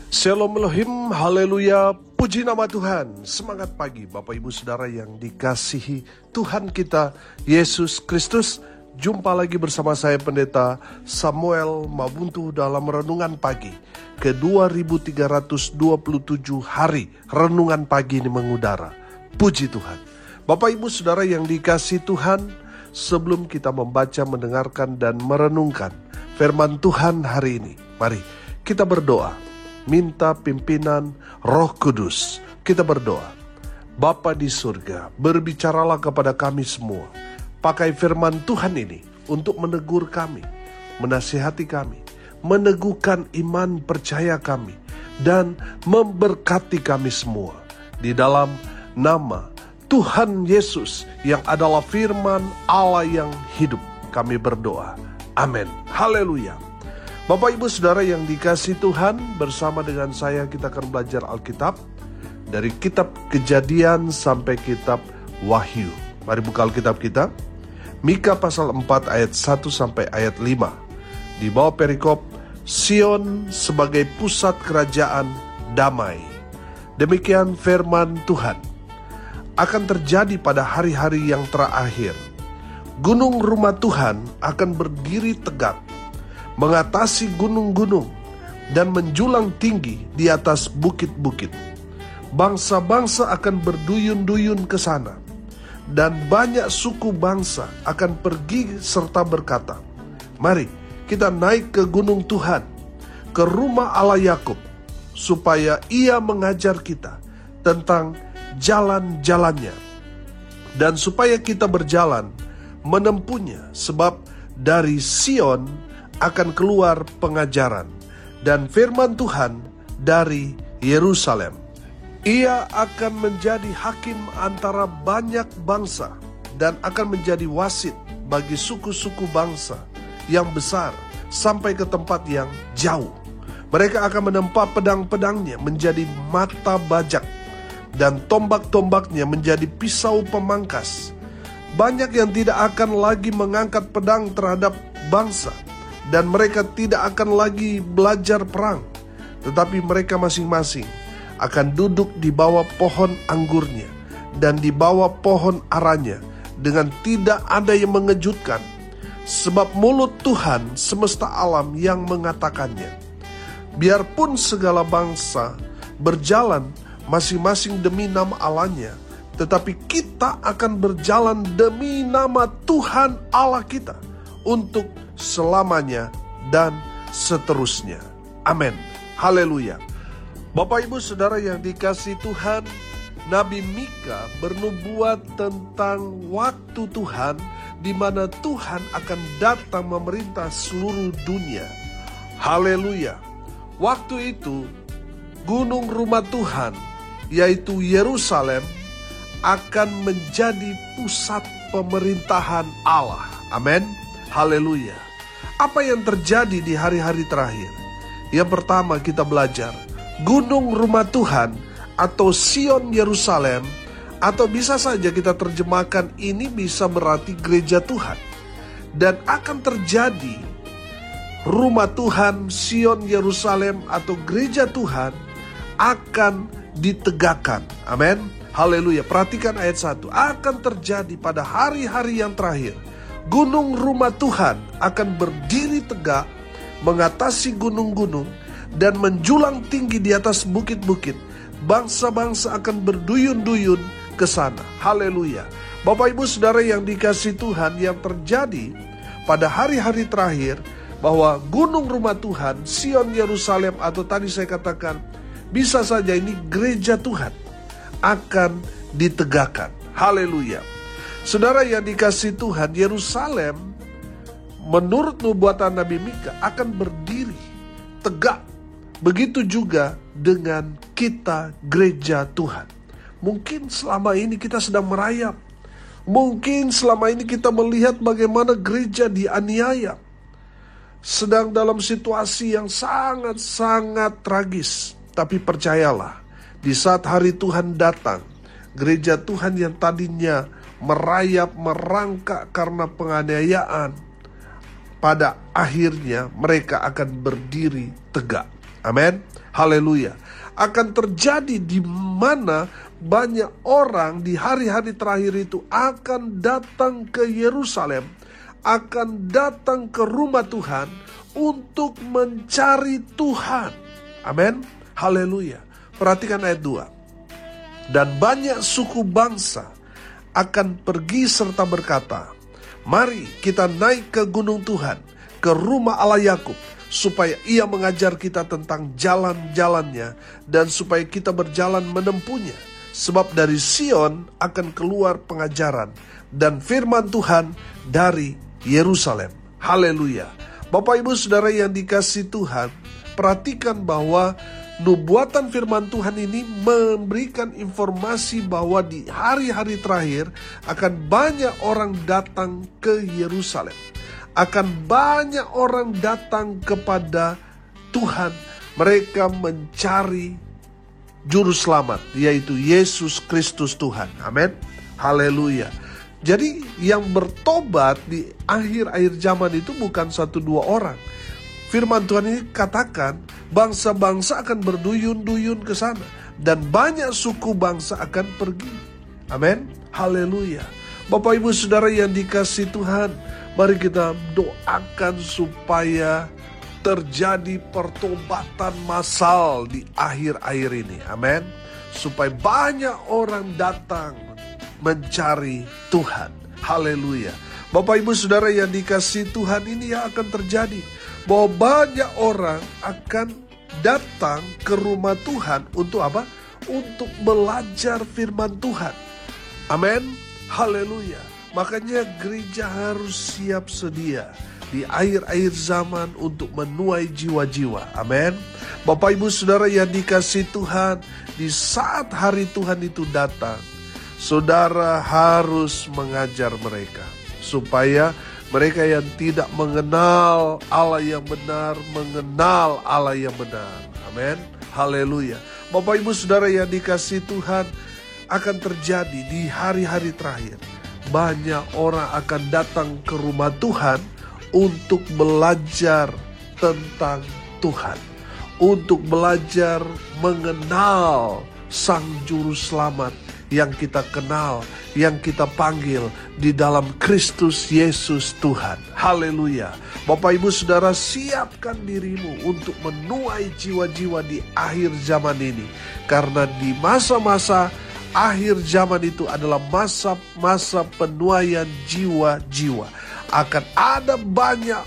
Shalom Elohim, haleluya, puji nama Tuhan. Semangat pagi Bapak Ibu Saudara yang dikasihi Tuhan kita Yesus Kristus. Jumpa lagi bersama saya Pendeta Samuel Mabuntu dalam Renungan Pagi ke 2327 hari Renungan Pagi ini mengudara. Puji Tuhan. Bapak Ibu Saudara yang dikasihi Tuhan, sebelum kita membaca, mendengarkan dan merenungkan firman Tuhan hari ini, mari kita berdoa. Minta pimpinan Roh Kudus. Kita berdoa. Bapa di surga, berbicaralah kepada kami semua. Pakai firman Tuhan ini untuk menegur kami, menasihati kami, meneguhkan iman percaya kami, dan memberkati kami semua. Di dalam nama Tuhan Yesus yang adalah firman Allah yang hidup, kami berdoa. Amin. Haleluya. Bapak Ibu Saudara yang dikasihi Tuhan, bersama dengan saya kita akan belajar Alkitab dari kitab Kejadian sampai kitab Wahyu. Mari buka Alkitab kita. Mika pasal 4 ayat 1 sampai ayat 5. Di bawah perikop Sion sebagai pusat kerajaan damai. Demikian firman Tuhan. Akan terjadi pada hari-hari yang terakhir. Gunung rumah Tuhan akan berdiri tegak, mengatasi gunung-gunung dan menjulang tinggi di atas bukit-bukit. Bangsa-bangsa akan berduyun-duyun ke sana, dan banyak suku bangsa akan pergi serta berkata, "Mari kita naik ke gunung Tuhan, ke rumah Allah Yakub, supaya Ia mengajar kita tentang jalan-jalannya, dan supaya kita berjalan menempuhnya, sebab dari Sion akan keluar pengajaran dan firman Tuhan dari Yerusalem. Ia akan menjadi hakim antara banyak bangsa dan akan menjadi wasit bagi suku-suku bangsa yang besar sampai ke tempat yang jauh. Mereka akan menempa pedang-pedangnya menjadi mata bajak dan tombak-tombaknya menjadi pisau pemangkas. Banyak yang tidak akan lagi mengangkat pedang terhadap bangsa, dan mereka tidak akan lagi belajar perang, tetapi mereka masing-masing akan duduk di bawah pohon anggurnya dan di bawah pohon aranya dengan tidak ada yang mengejutkan, sebab mulut Tuhan semesta alam yang mengatakannya. Biarpun segala bangsa berjalan masing-masing demi nama Allahnya, tetapi kita akan berjalan demi nama Tuhan Allah kita untuk selamanya dan seterusnya. Amin. Haleluya. Bapak Ibu Saudara yang dikasihi Tuhan, Nabi Mika bernubuat tentang waktu Tuhan di mana Tuhan akan datang memerintah seluruh dunia. Haleluya. Waktu itu gunung rumah Tuhan, yaitu Yerusalem, akan menjadi pusat pemerintahan Allah. Amin. Haleluya. Apa yang terjadi di hari-hari terakhir? Yang pertama kita belajar, gunung rumah Tuhan atau Sion Yerusalem, atau bisa saja kita terjemahkan ini bisa berarti gereja Tuhan. Dan akan terjadi rumah Tuhan, Sion Yerusalem atau gereja Tuhan akan ditegakkan. Amin. Haleluya. Perhatikan ayat 1. Akan terjadi pada hari-hari yang terakhir. Gunung rumah Tuhan akan berdiri tegak, mengatasi gunung-gunung, dan menjulang tinggi di atas bukit-bukit. Bangsa-bangsa akan berduyun-duyun ke sana. Haleluya. Bapak Ibu Saudara yang dikasihi Tuhan, yang terjadi pada hari-hari terakhir, bahwa gunung rumah Tuhan, Sion Yerusalem, atau tadi saya katakan, bisa saja ini gereja Tuhan, akan ditegakkan. Haleluya. Saudara yang dikasihi Tuhan, Yerusalem menurut nubuatan Nabi Mika akan berdiri tegak. Begitu juga dengan kita gereja Tuhan. Mungkin selama ini kita sedang merayap. Mungkin selama ini kita melihat bagaimana gereja dianiaya. Sedang dalam situasi yang sangat-sangat tragis. Tapi percayalah, di saat hari Tuhan datang, gereja Tuhan yang tadinya merayap, merangkak karena penganiayaan, pada akhirnya mereka akan berdiri tegak. Amin. Haleluya. Akan terjadi di mana banyak orang di hari-hari terakhir itu akan datang ke Yerusalem, akan datang ke rumah Tuhan untuk mencari Tuhan. Amin. Haleluya. Perhatikan ayat 2. Dan banyak suku bangsa akan pergi serta berkata, mari kita naik ke gunung Tuhan, ke rumah Allah Yakub, supaya ia mengajar kita tentang jalan-jalannya, dan supaya kita berjalan menempuhnya. Sebab dari Sion akan keluar pengajaran, dan firman Tuhan dari Yerusalem. Haleluya. Bapak Ibu Saudara yang dikasihi Tuhan, perhatikan bahwa nubuatan firman Tuhan ini memberikan informasi bahwa di hari-hari terakhir akan banyak orang datang ke Yerusalem. Akan banyak orang datang kepada Tuhan. Mereka mencari juru selamat, yaitu Yesus Kristus Tuhan. Amin. Haleluya. Jadi yang bertobat di akhir-akhir zaman itu bukan 1-2 orang. Firman Tuhan ini katakan bangsa-bangsa akan berduyun-duyun ke sana, dan banyak suku bangsa akan pergi. Amin. Haleluya. Bapak Ibu Saudara yang dikasihi Tuhan, mari kita doakan supaya terjadi pertobatan massal di akhir-akhir ini. Amin. Supaya banyak orang datang mencari Tuhan. Haleluya. Bapak Ibu Saudara yang dikasihi Tuhan, ini yang akan terjadi. Bahwa banyak orang akan datang ke rumah Tuhan untuk apa? Untuk belajar firman Tuhan. Amin. Haleluya. Makanya gereja harus siap sedia di akhir-akhir zaman untuk menuai jiwa-jiwa. Amin. Bapak Ibu Saudara yang dikasihi Tuhan, di saat hari Tuhan itu datang, saudara harus mengajar mereka supaya mereka yang tidak mengenal Allah yang benar mengenal Allah yang benar. Amin. Haleluya. Bapak Ibu Saudara yang dikasihi Tuhan, akan terjadi di hari-hari terakhir. Banyak orang akan datang ke rumah Tuhan untuk belajar tentang Tuhan, untuk belajar mengenal Sang Juru Selamat yang kita kenal, yang kita panggil di dalam Kristus Yesus Tuhan. Haleluya. Bapak Ibu Saudara, siapkan dirimu untuk menuai jiwa-jiwa di akhir zaman ini. Karena di masa-masa akhir zaman itu adalah masa-masa penuaian jiwa-jiwa. Akan ada banyak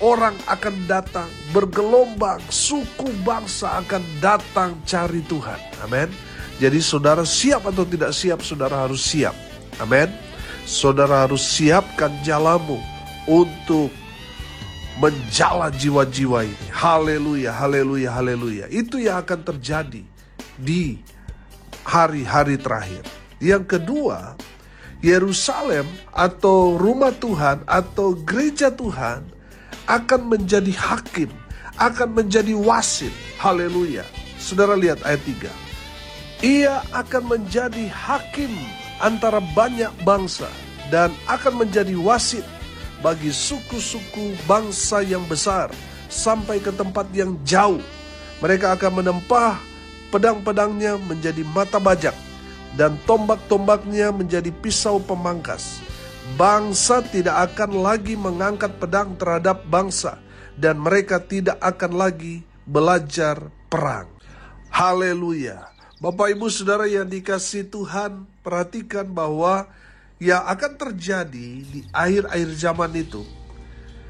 orang akan datang, bergelombang, suku bangsa akan datang cari Tuhan. Amin. Jadi saudara siap atau tidak siap, saudara harus siap. Amin. Saudara harus siapkan jalanmu untuk menjala jiwa-jiwa ini. Haleluya, haleluya, haleluya. Itu yang akan terjadi di hari-hari terakhir. Yang kedua, Yerusalem atau rumah Tuhan atau gereja Tuhan akan menjadi hakim, akan menjadi wasit. Haleluya. Saudara lihat ayat 3. Ia akan menjadi hakim antara banyak bangsa dan akan menjadi wasit bagi suku-suku bangsa yang besar sampai ke tempat yang jauh. Mereka akan menempah pedang-pedangnya menjadi mata bajak dan tombak-tombaknya menjadi pisau pemangkas. Bangsa tidak akan lagi mengangkat pedang terhadap bangsa, dan mereka tidak akan lagi belajar perang. Haleluya. Bapak Ibu Saudara yang dikasihi Tuhan, perhatikan bahwa yang akan terjadi di akhir-akhir zaman itu,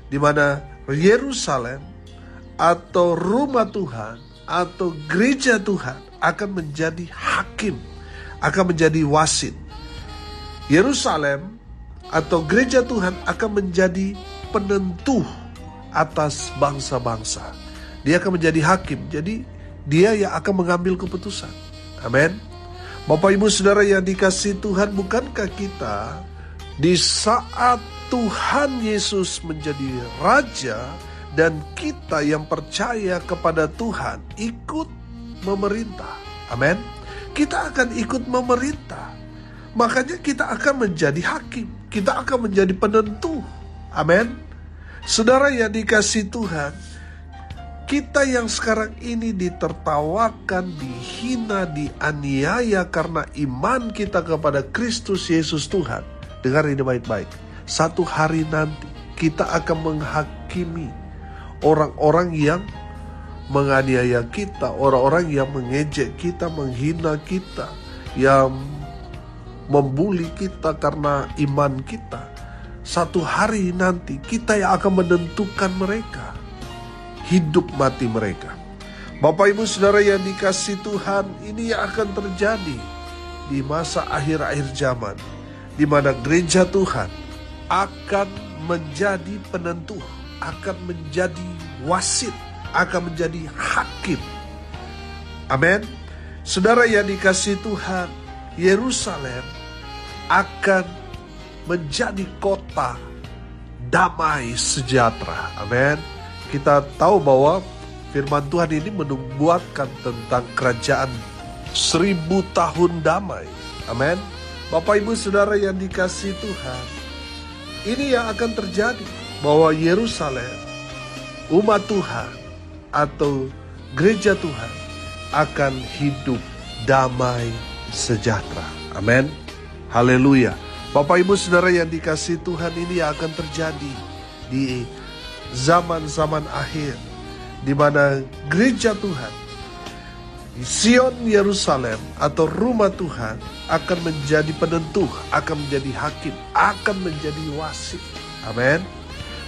di mana Yerusalem atau rumah Tuhan atau gereja Tuhan akan menjadi hakim, akan menjadi wasit. Yerusalem atau gereja Tuhan akan menjadi penentu atas bangsa-bangsa. Dia akan menjadi hakim, jadi dia yang akan mengambil keputusan. Amin. Bapak Ibu Saudara yang dikasihi Tuhan, bukankah kita di saat Tuhan Yesus menjadi Raja dan kita yang percaya kepada Tuhan ikut memerintah. Amin. Kita akan ikut memerintah. Makanya kita akan menjadi hakim. Kita akan menjadi penentu. Amin. Saudara yang dikasihi Tuhan, Kita yang sekarang ini ditertawakan, dihina, dianiaya karena iman kita kepada Kristus Yesus Tuhan. Dengar ini baik-baik. Satu hari nanti kita akan menghakimi orang-orang yang menganiaya kita, orang-orang yang mengejek kita, menghina kita, yang membuli kita karena iman kita. Satu hari nanti kita yang akan menentukan mereka, hidup mati mereka. Bapak Ibu Saudara yang dikasihi Tuhan, ini yang akan terjadi di masa akhir-akhir zaman, di mana gereja Tuhan akan menjadi penentu, akan menjadi wasit, akan menjadi hakim. Amin. Saudara yang dikasihi Tuhan, Yerusalem akan menjadi kota damai sejahtera. Amin. Kita tahu bahwa firman Tuhan ini menubuatkan tentang kerajaan 1000 tahun damai. Amin. Bapak Ibu Saudara yang dikasihi Tuhan, ini yang akan terjadi, bahwa Yerusalem, umat Tuhan atau gereja Tuhan akan hidup damai sejahtera. Amin. Haleluya. Bapak Ibu Saudara yang dikasihi Tuhan, ini yang akan terjadi di zaman-zaman akhir, di mana gereja Tuhan di Sion Yerusalem atau rumah Tuhan akan menjadi penentu, akan menjadi hakim, akan menjadi wasit. Amin.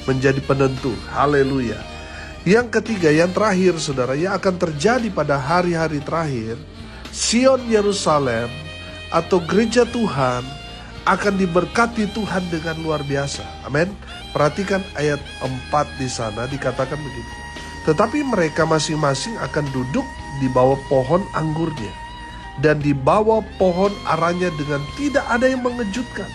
Menjadi penentu. Haleluya. Yang ketiga, yang terakhir Saudara, yang akan terjadi pada hari-hari terakhir, Sion Yerusalem atau gereja Tuhan akan diberkati Tuhan dengan luar biasa. Amin. Perhatikan ayat 4 di sana dikatakan begini. Tetapi mereka masing-masing akan duduk di bawah pohon anggurnya dan di bawah pohon aranya dengan tidak ada yang mengejutkan.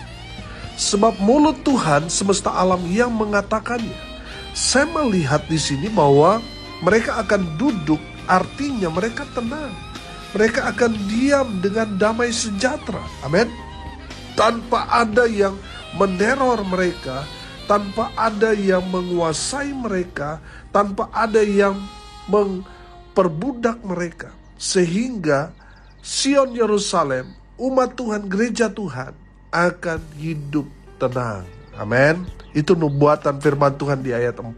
Sebab mulut Tuhan semesta alam yang mengatakannya. Saya melihat di sini bahwa mereka akan duduk, artinya mereka tenang. Mereka akan diam dengan damai sejahtera. Amin. Tanpa ada yang meneror mereka, tanpa ada yang menguasai mereka, tanpa ada yang memperbudak mereka. Sehingga Sion Yerusalem, umat Tuhan, gereja Tuhan akan hidup tenang. Amin. Itu nubuatan firman Tuhan di ayat 4.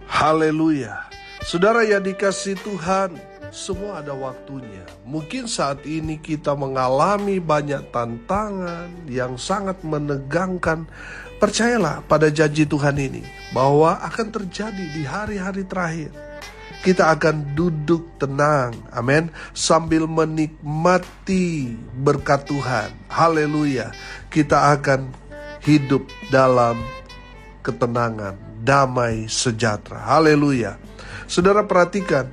Haleluya. Saudara yang dikasihi Tuhan, semua ada waktunya. Mungkin saat ini kita mengalami banyak tantangan yang sangat menegangkan. Percayalah pada janji Tuhan ini, bahwa akan terjadi di hari-hari terakhir. Kita akan duduk tenang, amin, sambil menikmati berkat Tuhan. Haleluya. Kita akan hidup dalam ketenangan, damai sejahtera. Haleluya. Saudara perhatikan,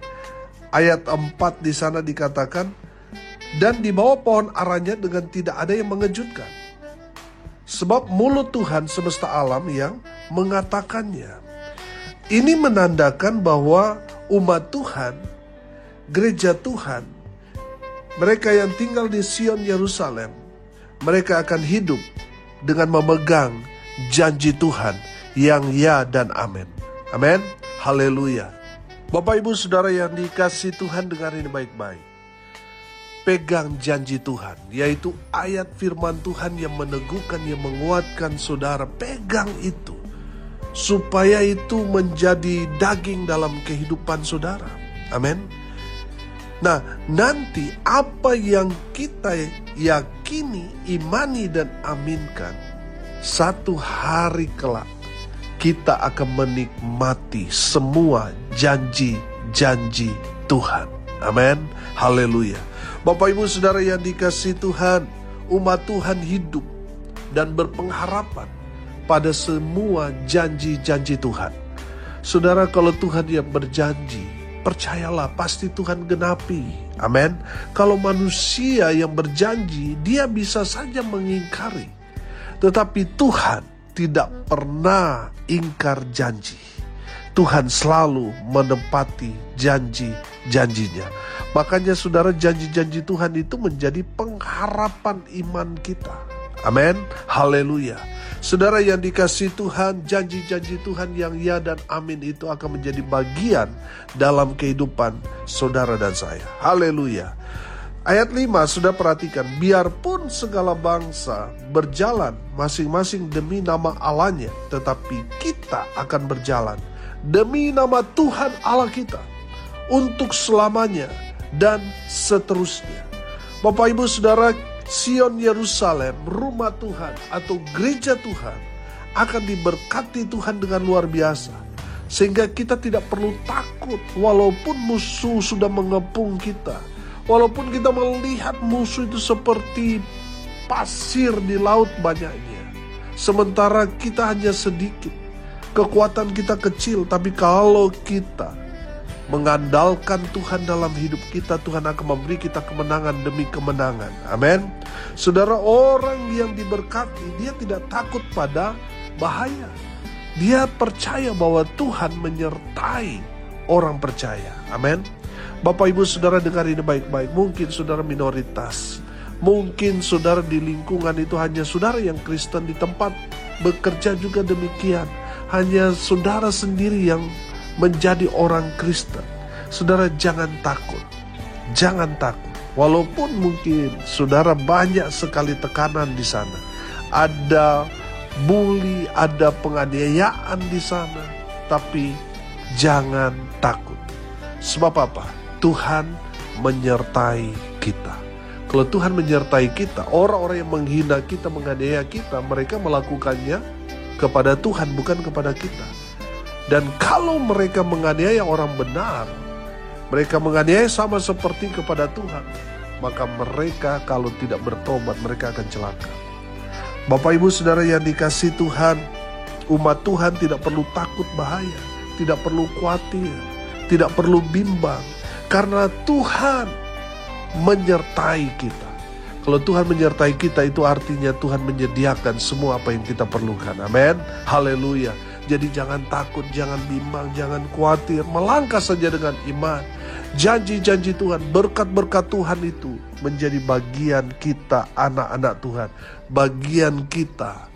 ayat 4 di sana dikatakan, dan di bawah pohon aranya dengan tidak ada yang mengejutkan. Sebab mulut Tuhan semesta alam yang mengatakannya. Ini menandakan bahwa umat Tuhan, gereja Tuhan, mereka yang tinggal di Sion Yerusalem, mereka akan hidup dengan memegang janji Tuhan yang ya dan amin. Amin. Haleluya. Bapak Ibu Saudara yang dikasihi Tuhan, dengar ini baik-baik. Pegang janji Tuhan, yaitu ayat firman Tuhan yang meneguhkan, yang menguatkan saudara. Pegang itu, supaya itu menjadi daging dalam kehidupan saudara. Amin. Nah, nanti apa yang kita yakini, imani dan aminkan, satu hari kelak kita akan menikmati semua janji-janji Tuhan. Amin. Haleluya. Bapak Ibu Saudara yang dikasihi Tuhan, umat Tuhan hidup dan berpengharapan pada semua janji-janji Tuhan. Saudara, kalau Tuhan yang berjanji, percayalah pasti Tuhan genapi. Amin. Kalau manusia yang berjanji, dia bisa saja mengingkari. Tetapi Tuhan tidak pernah ingkar janji. Tuhan selalu menepati janji-janjinya. Makanya saudara, janji-janji Tuhan itu menjadi pengharapan iman kita. Amin. Haleluya. Saudara yang dikasihi Tuhan, janji-janji Tuhan yang ya dan amin itu akan menjadi bagian dalam kehidupan saudara dan saya. Haleluya. Ayat 5, sudah perhatikan, biarpun segala bangsa berjalan masing-masing demi nama Allahnya, tetapi kita akan berjalan demi nama Tuhan Allah kita untuk selamanya dan seterusnya. Bapak Ibu Saudara, Sion Yerusalem, rumah Tuhan atau gereja Tuhan akan diberkati Tuhan dengan luar biasa. Sehingga kita tidak perlu takut walaupun musuh sudah mengepung kita. Walaupun kita melihat musuh itu seperti pasir di laut banyaknya. Sementara kita hanya sedikit. Kekuatan kita kecil, tapi kalau kita mengandalkan Tuhan dalam hidup kita, Tuhan akan memberi kita kemenangan demi kemenangan. Amin. Saudara, orang yang diberkati, dia tidak takut pada bahaya. Dia percaya bahwa Tuhan menyertai orang percaya. Amin. Bapak Ibu Saudara, dengar ini baik-baik. Mungkin saudara minoritas. Mungkin saudara di lingkungan itu hanya saudara yang Kristen, di tempat bekerja juga demikian. Hanya saudara sendiri yang menjadi orang Kristen. Saudara, jangan takut. Jangan takut. Walaupun mungkin saudara banyak sekali tekanan di sana. Ada bully, ada penganiayaan di sana. Tapi jangan takut. Sebab apa? Tuhan menyertai kita. Kalau Tuhan menyertai kita, orang-orang yang menghina kita, menganiaya kita, mereka melakukannya kepada Tuhan, bukan kepada kita. Dan kalau mereka menganiaya orang benar, mereka menganiaya sama seperti kepada Tuhan, maka mereka kalau tidak bertobat, mereka akan celaka. Bapak Ibu Saudara yang dikasihi Tuhan, umat Tuhan tidak perlu takut bahaya, tidak perlu khawatir, tidak perlu bimbang, karena Tuhan menyertai kita. Kalau Tuhan menyertai kita, itu artinya Tuhan menyediakan semua apa yang kita perlukan. Amin. Haleluya. Jadi jangan takut, jangan bimbang, jangan khawatir. Melangkah saja dengan iman. Janji-janji Tuhan, berkat-berkat Tuhan itu menjadi bagian kita, anak-anak Tuhan. Bagian kita,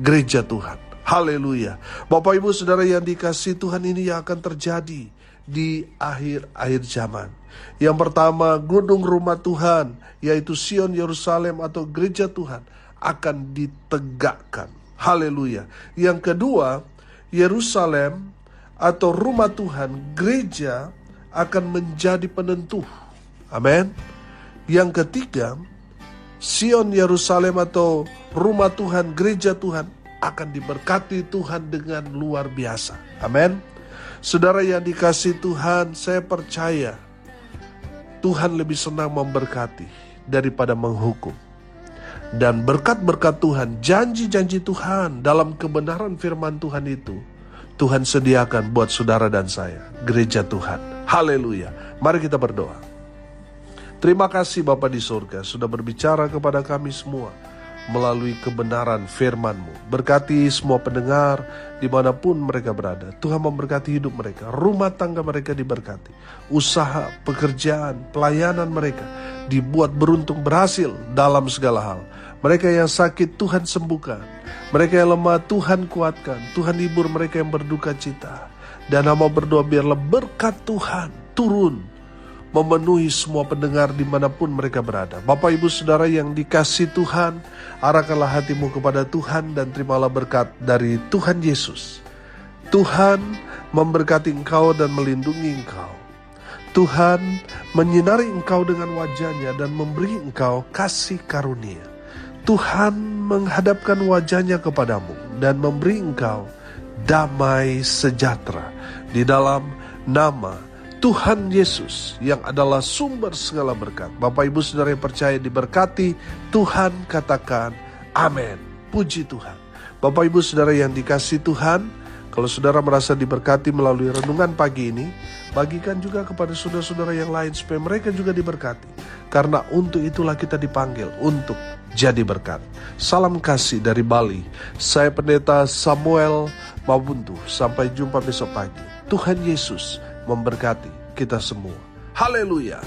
gereja Tuhan. Haleluya. Bapak Ibu Saudara yang dikasihi Tuhan, ini yang akan terjadi di akhir-akhir zaman. Yang pertama, gedung rumah Tuhan, yaitu Sion Yerusalem atau gereja Tuhan, akan ditegakkan. Haleluya. Yang kedua, Yerusalem atau rumah Tuhan, gereja, akan menjadi penentu. Amin. Yang ketiga, Sion Yerusalem atau rumah Tuhan, gereja Tuhan, akan diberkati Tuhan dengan luar biasa. Amin. Saudara yang dikasihi Tuhan, saya percaya Tuhan lebih senang memberkati daripada menghukum. Dan berkat-berkat Tuhan, janji-janji Tuhan dalam kebenaran firman Tuhan itu, Tuhan sediakan buat saudara dan saya, gereja Tuhan. Haleluya. Mari kita berdoa. Terima kasih Bapa di surga, sudah berbicara kepada kami semua melalui kebenaran firman-Mu. Berkati semua pendengar dimanapun mereka berada. Tuhan memberkati hidup mereka, rumah tangga mereka diberkati, usaha, pekerjaan, pelayanan mereka dibuat beruntung, berhasil dalam segala hal. Mereka yang sakit Tuhan sembuhkan, mereka yang lemah Tuhan kuatkan, Tuhan hibur mereka yang berduka cita. Dan hamba berdoa biarlah berkat Tuhan turun memenuhi semua pendengar dimanapun mereka berada. Bapak Ibu Saudara yang dikasihi Tuhan, arahkanlah hatimu kepada Tuhan dan terimalah berkat dari Tuhan Yesus. Tuhan memberkati engkau dan melindungi engkau. Tuhan menyinari engkau dengan wajahnya dan memberi engkau kasih karunia. Tuhan menghadapkan wajahnya kepadamu dan memberi engkau damai sejahtera di dalam nama Tuhan Yesus yang adalah sumber segala berkat. Bapak Ibu Saudara yang percaya diberkati, Tuhan katakan amin. Puji Tuhan. Bapak Ibu Saudara yang dikasihi Tuhan, kalau saudara merasa diberkati melalui renungan pagi ini, bagikan juga kepada saudara-saudara yang lain supaya mereka juga diberkati. Karena untuk itulah kita dipanggil untuk jadi berkat. Salam kasih dari Bali. Saya Pendeta Samuel Mabuntu. Sampai jumpa besok pagi. Tuhan Yesus memberkati kita semua. Haleluya.